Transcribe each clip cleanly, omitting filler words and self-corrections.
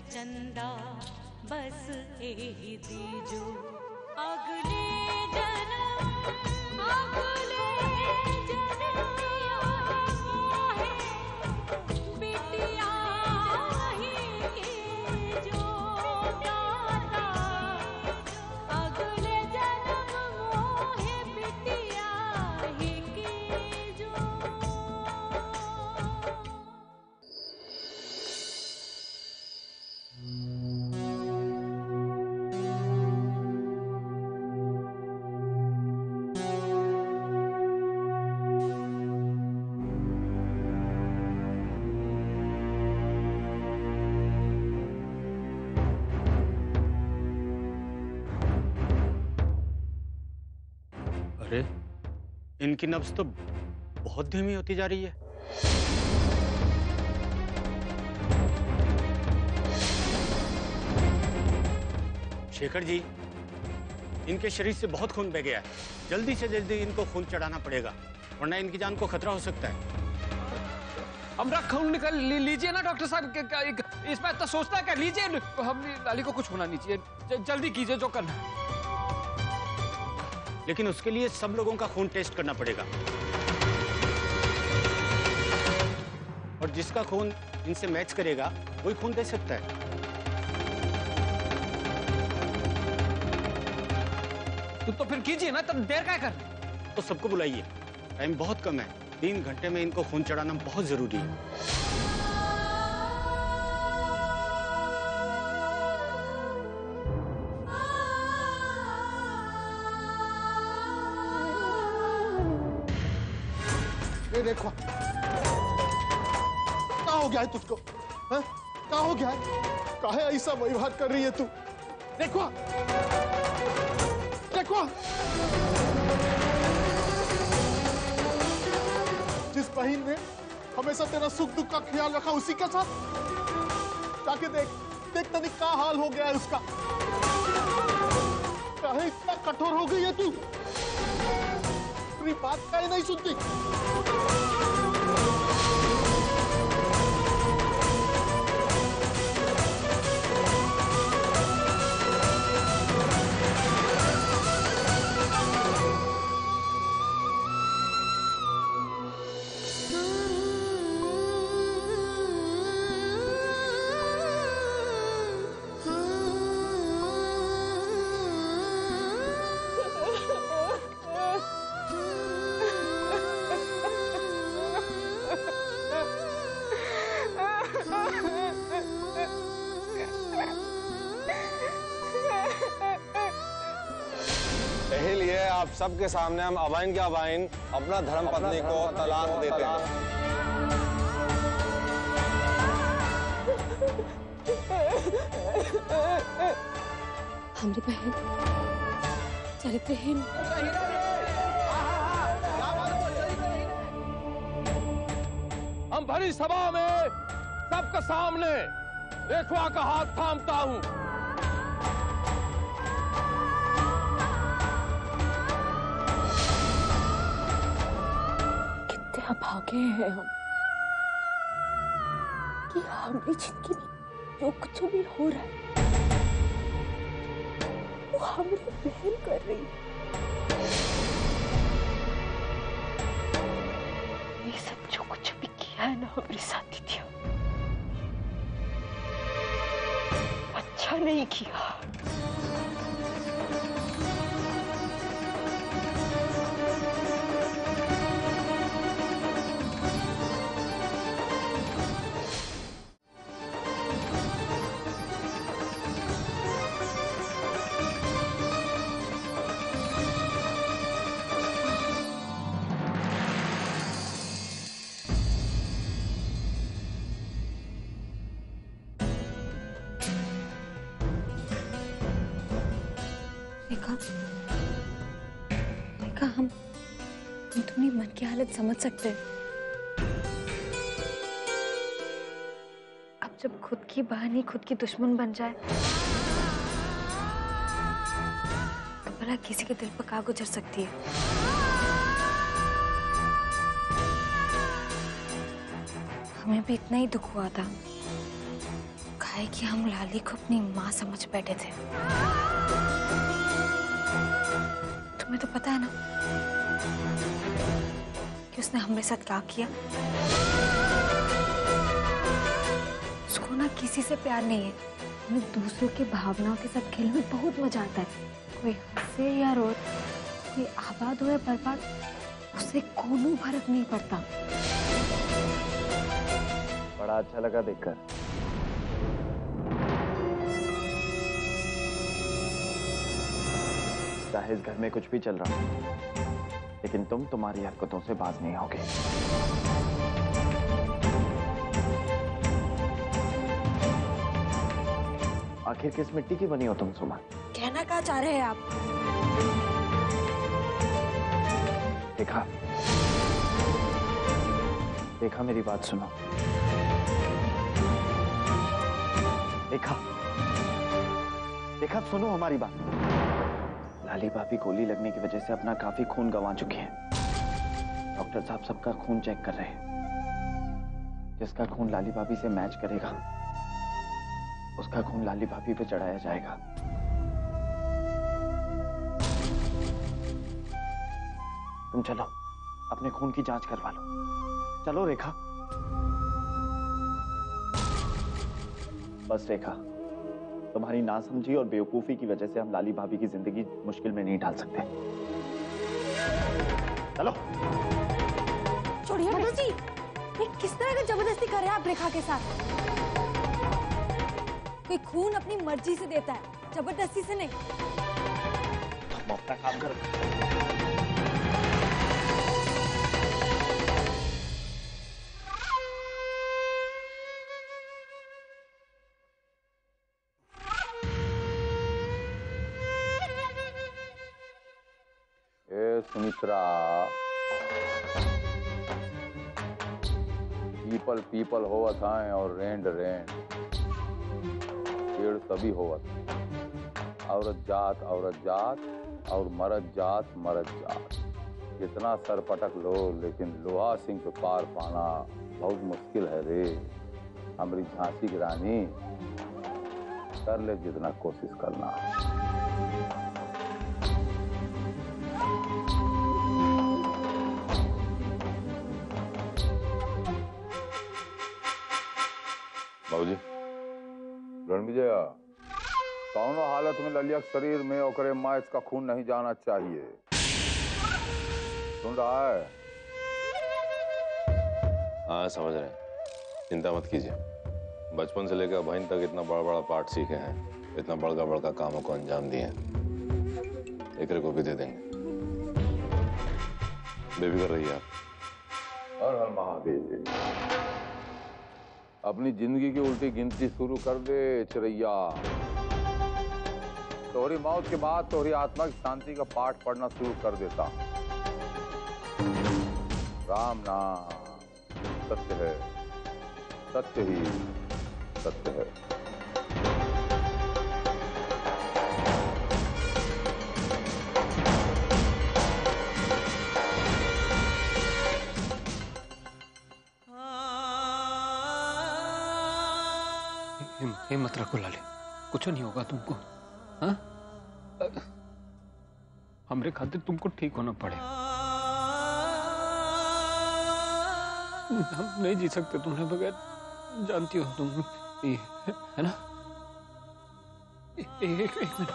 चंदा बस एही दीजो अगले जन्म मोहे बिटिया ही के जो दाता अगले जन्म मोहे बिटिया ही के जो। अरे इनकी नब्ज तो बहुत धीमी होती जा रही है। शेखर जी, इनके शरीर से बहुत खून बह गया है। जल्दी से जल्दी इनको खून चढ़ाना पड़ेगा, वरना इनकी जान को खतरा हो सकता है। हमरा खून निकल लीजिए ना डॉक्टर साहब, इसमें इतना सोचता है क्या? लीजिए, हम लाली को कुछ होना नहीं चाहिए, जल्दी कीजिए जो करना है। लेकिन उसके लिए सब लोगों का खून टेस्ट करना पड़ेगा, और जिसका खून इनसे मैच करेगा वही खून दे सकता है। तो फिर कीजिए ना, तब देर क्या कर? तो सबको बुलाइए, टाइम बहुत कम है। 3 घंटे में इनको खून चढ़ाना बहुत जरूरी है। देखो क्या हो गया है तुझको? क्या हो गया है? काहे ऐसा व्यवहार कर रही है तू? देखो देखो, जिस बहन ने हमेशा तेरा सुख दुख का ख्याल रखा उसी के साथ जाके देख देख तनी क्या हाल हो गया है उसका। काहे इतना कठोर हो गई है तू? तेरी बात काहे नहीं सुनती? इसीलिए आप सबके सामने हम अबाइन के अबाइन अपना धर्म पत्नी को तलाक देते हैं। हमारी बहन चरित्रहीन, हम भरी सभा में सबके सामने रेखवा का हाथ थामता हूँ। भागे हैं हम कि हमारी जिंदगी में जो कुछ भी हो रहा है वो हमारी बहन कर रही है। ये सब जो कुछ भी किया है ना हमारे साथ दीदिया, अच्छा नहीं किया। देखा हम तुम्हारी मन की हालत समझ सकते हैं। अब जब खुद की बहन ही खुद की दुश्मन बन जाए तो भला किसी के दिल पर क्या गुजर सकती है। हमें भी इतना ही दुख हुआ था, है कि हम लाली को अपनी माँ समझ बैठे थे। तुम्हें तो पता है ना कि उसने हमारे साथ क्या किया। उसको ना किसी से प्यार नहीं है। हमें दूसरों की भावनाओं के साथ खेलने में बहुत मजा आता है। कोई हंसे या रोए, कोई आबाद हो या बर्बाद, उससे कोई फर्क नहीं पड़ता। बड़ा अच्छा लगा देखकर। चाहे इस घर में कुछ भी चल रहा हो, लेकिन तुम तुम्हारी हरकतों से बाज नहीं होगे। आखिर किस मिट्टी की बनी हो तुम सुमा? कहना क्या चाह रहे हैं आप? देखा देखा, मेरी बात सुनो। देखा देखा, सुनो हमारी बात। लाली भाभी गोली लगने की वजह से अपना काफी खून गंवा चुकी हैं। डॉक्टर साहब सबका खून चेक कर रहे हैं। जिसका खून लाली भाभी से मैच करेगा, उसका खून लाली भाभी पे चढ़ाया जाएगा। तुम चलो, अपने खून की जांच करवा लो। चलो रेखा। बस रेखा, तुम्हारी नासमझी और बेवकूफी की वजह से हम लाली भाभी की जिंदगी मुश्किल में नहीं डाल सकते। चलो। छोड़िए मधु जी, ये किस तरह की जबरदस्ती कर रहे हैं आप रेखा के साथ? कोई खून अपनी मर्जी से देता है, जबरदस्ती से नहीं। हम अपना काम करो। सुमित्रा, पीपल पीपल होवत हैं और रेंड रेंड, पेड़ सभी होवत। औरत जात और मरद जात। कितना सर पटक लो, लेकिन लोहा सिंह पे पार पाना बहुत मुश्किल है रे। हमारी झांसी की रानी, कर ले जितना कोशिश करना। बाबूजी, रणविजया, कौनो हालत में ललिया के शरीर में ओकरे माँ इसका खून नहीं जाना चाहिए। सुन रहा है? हाँ समझ रहे हैं, चिंता मत कीजिए। बचपन से लेकर बहन तक इतना बड़ा बड़ा पाठ सीखे हैं, इतना बड़का बड़का कामों को अंजाम दिए हैं। एकरे को भी दे देंगे, बेफिक्र रहिए आप। हर हर महादेव। अपनी जिंदगी की उल्टी गिनती शुरू कर दे चिरैया। तोहरी मौत के बाद तोहरी आत्मा की शांति का पाठ पढ़ना शुरू कर देता। राम नाम सत्य है, सत्य ही सत्य है। हिम्मत रखो लाले, कुछ नहीं होगा तुमको। हाँ, हमरे खातिर तुमको ठीक होना पड़े। हम नहीं जी सकते तुम्हारे बगैर, जानती हो तुम। ये है ना? एक मिनट।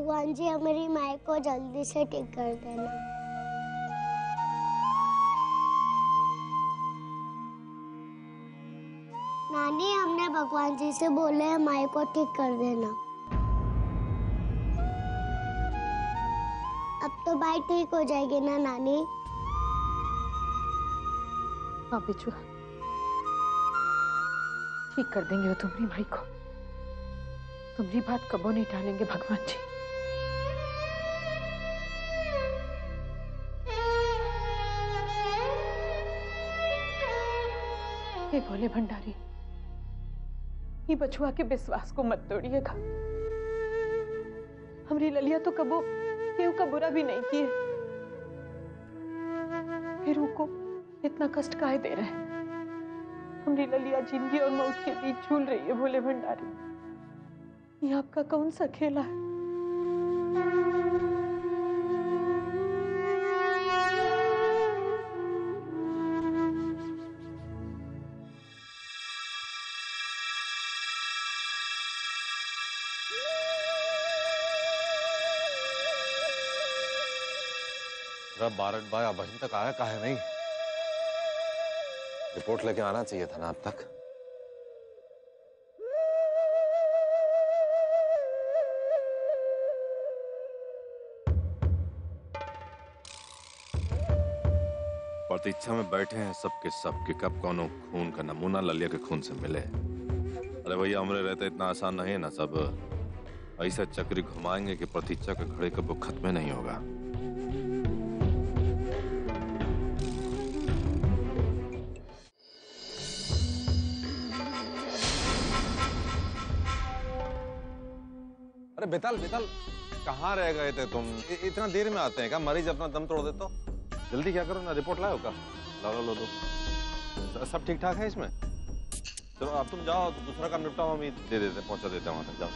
भगवान जी हमारी माई को जल्दी से ठीक कर देना। नानी, हमने भगवान जी से बोले है माई को ठीक कर देना। अब तो भाई ठीक हो जाएगी ना नानी? हाँ बिचुआ, ठीक कर देंगे वो तुम्हारी माई को। तुम्हारी बात कबो नहीं टालेंगे भगवान जी। हे भोले भंडारी, ये बचुआ के विश्वास को मत तोड़िएगा। हमारी ललिया तो कबो केहू का बुरा भी नहीं किए, फिर उनको इतना कष्ट काहे दे रहे हैं? हमारी ललिया जिंदगी और मौत के बीच झूल रही है भोले भंडारी। ये आपका कौन सा खेला है? बारट भाई अब तक आया काहे नहीं? रिपोर्ट लेके आना चाहिए था ना अब तक। प्रतीक्षा में बैठे हैं सबके सब कि कब कौन खून का नमूना ललिया के खून से मिले। अरे भैया, हमरे रहते इतना आसान नहीं है ना। सब ऐसा चक्री घुमाएंगे कि प्रतीक्षा का घड़ी कब खत्म नहीं होगा। अरे बेताल बेताल, कहाँ रह गए थे तुम? इतना देर में आते हैं क्या? मरीज अपना दम तोड़ देते हो। जल्दी क्या करो ना, रिपोर्ट लाओ का। लो दो। सब ठीक ठाक है इसमें? चलो अब तुम जाओ, दूसरा काम निपटाओ, हम दे देते, पहुंचा देते हैं वहां तक। जाओ।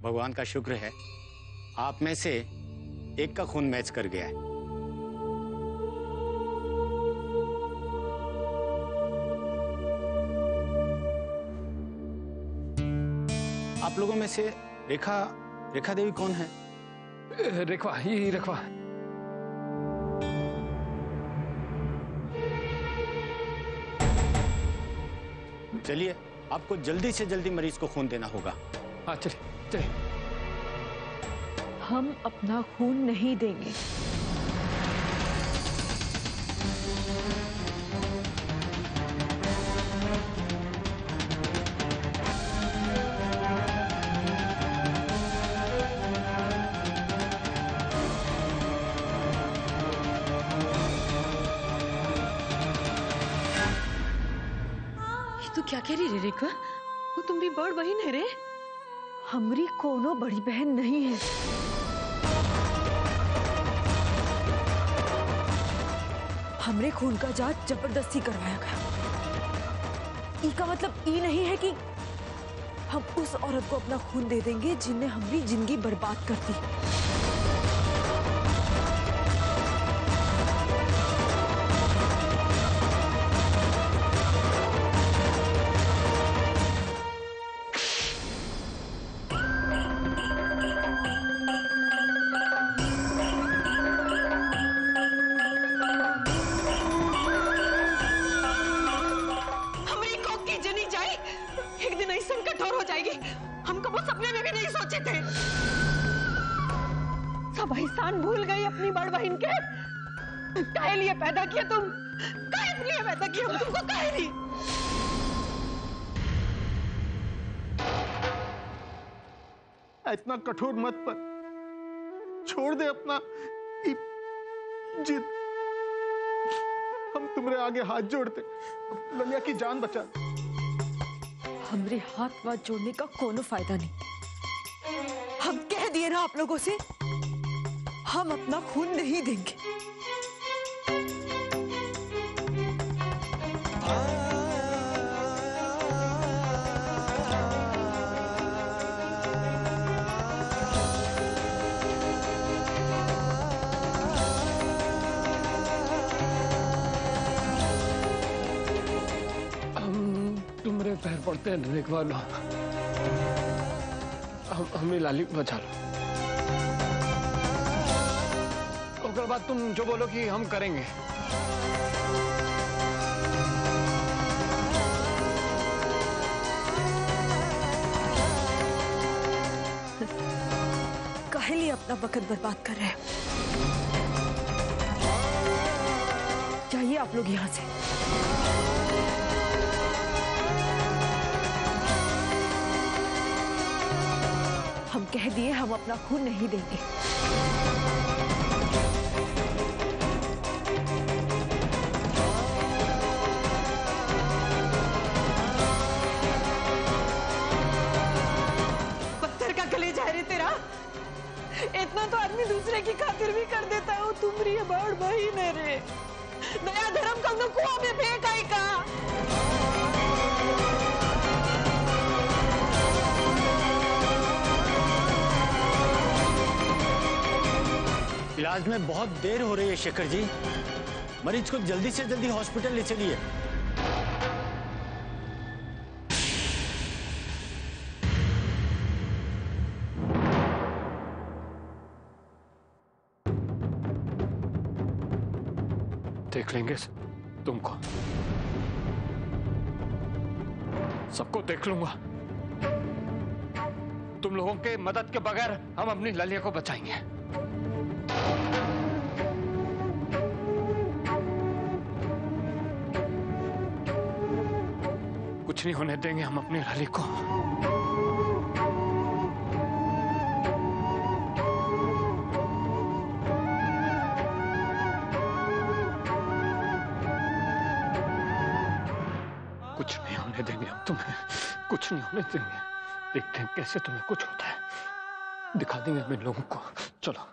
भगवान का शुक्र है, आप में से एक का खून मैच कर गया है। आप लोगों में से रेखा देवी कौन है? रेखा, ये रेखा। चलिए, आपको जल्दी से जल्दी मरीज को खून देना होगा। हाँ चलिए चलिए। हम अपना खून नहीं देंगे। ये तू क्या कह रही रे रेखा? वो तुम्हारी बड़ बहन है रे। हमरी कोनो बड़ी बहन नहीं है। हमरे खून का जांच जबरदस्ती करवाया गया। इसका मतलब ये नहीं है कि हम उस औरत को अपना खून दे देंगे जिनने हमारी जिंदगी बर्बाद कर दी। सब एहसान भूल गई अपनी बड़ बहन के। काहे लिए पैदा किया तुम? काहे लिए पैदा किया तुमको? काहे नहीं? इतना कठोर मत पर, छोड़ दे अपना जीत, हम तुम्हारे आगे हाथ जोड़ते, ललिया की जान बचा। हमरे हाथ वाथ जोड़ने का कोनो फायदा नहीं। हम कह दिए ना आप लोगों से, हम अपना खून नहीं देंगे। तुम्हारे पैर पड़ते हैं वालो, हमें लाली बचा लो। उसके बाद तुम जो बोलो कि हम करेंगे। काहे लिए अपना वक्त बर्बाद कर रहे हैं? जाइए आप लोग यहाँ से। हम कह दिए हम अपना खून नहीं देंगे। पत्थर का कलेजा है रे तेरा। इतना तो आदमी दूसरे की खातिर भी कर देता है। तुम्हारी बड़ बहन है रे। नया धर्म का कुआं में फेंक आई का। इलाज में बहुत देर हो रही है शेखर जी, मरीज को जल्दी से जल्दी हॉस्पिटल ले चलिए। देख लेंगे तुमको, सबको देख लूंगा। तुम लोगों के मदद के बगैर हम अपनी ललिया को बचाएंगे। कुछ नहीं होने देंगे हम अपनी लली को। कुछ नहीं होने देंगे हम तुम्हें, कुछ नहीं होने देंगे। देखते हैं कैसे तुम्हें कुछ होता है, दिखा देंगे हम इन लोगों को। चलो